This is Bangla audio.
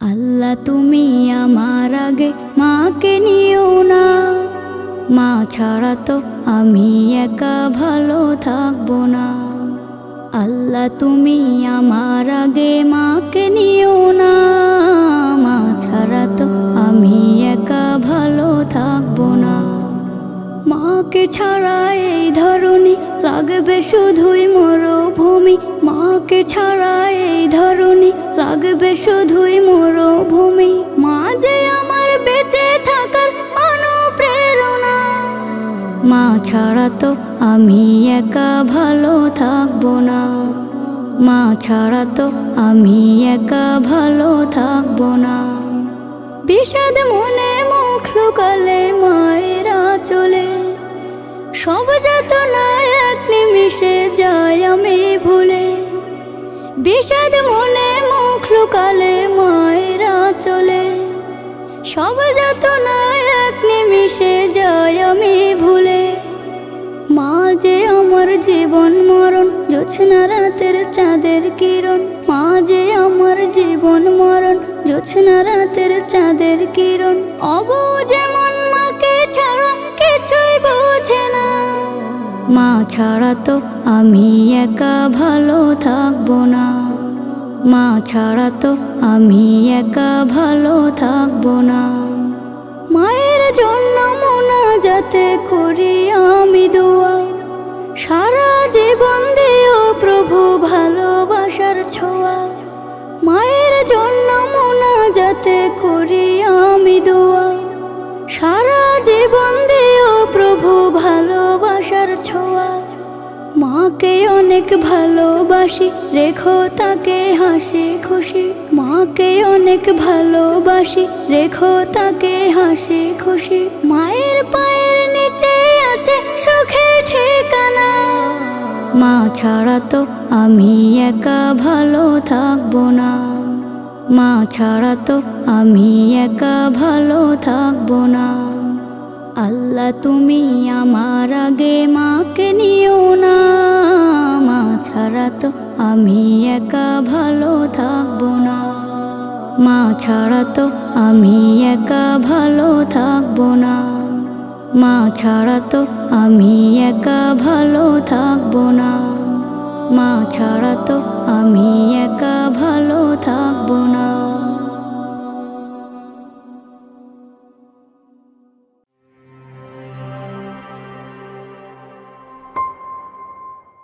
আল্লাহ তুমি আমার আগে মাকে নিও না, মা ছাড়া তো আমি একা ভালো থাকবো না। আল্লাহ তুমি আমার আগে মাকে নিও না, মা ছাড়া তো আমি একা ভালো থাকবো না। মাকে ছাড়া এই ধরনী লাগবে শুধুই মরুভূমি, মাকে ছাড়া এই ধরনী লাগবে শুধুই মরুভূমি। মা যে আমার বেঁচে থাকার অনুপ্রেরণা, মা ছাড়া তো আমি একা ভালো থাকবো না। মা ছাড়া তো আমি একা ভালো থাকবো না। বিষাদ মনে মুখ লুকালে মায়েরা চলে, সব যাতনা এক নিমিষে যায় আমি ভুলে। বিষাদ মনে মুখ লুকালে মায়েরা চলে, সব যাতনা এক নিমিষে যায় আমি ভুলে। মা যে আমার জীবন মরণ, জোছনা রাতের চাঁদের কিরণ। মা যে আমার জীবন মরণ, জোছনা রাতের চাঁদের কিরণ। অবুঝ মন মাকে ছাড়া কিছুই বোঝে না, মা ছাড়া তো আমি একা ভালো থাকবো না। মা ছাড়া তো আমি একা ভালো থাকবো না। মায়ের জন্য মোনাজাতে করি আমি দোয়া, সারা জীবন দিও প্রভু ভালোবাসার ছোঁয়া। মায়ের জন্য মোনাজাতে করি আমি দোয়া, সারা জীবন দিও প্রভু ভালোবাসার ছোঁয়া। মাকে অনেক ভালোবাসি, রেখো তাকে হাসি খুশি। মাকে অনেক ভালোবাসি, রেখো তাকে হাসি খুশি। মায়ের পায়ের নিচে আছে সুখের ঠিকানা, মা ছাড়া তো আমি একা ভালো থাকবো না। মা ছাড়া তো আমি একা ভালো থাকবো না। আল্লাহ তুমি আমার আগে মাকে নিও না, মা ছাড়া তো আমি একা ভালো থাকবো না। মা ছাড়া তো আমি একা ভালো থাকবো না। মা ছাড়া তো আমি একা ভালো থাকবো না। মা ছাড়া তো আমি একা ভালো থাকবো না।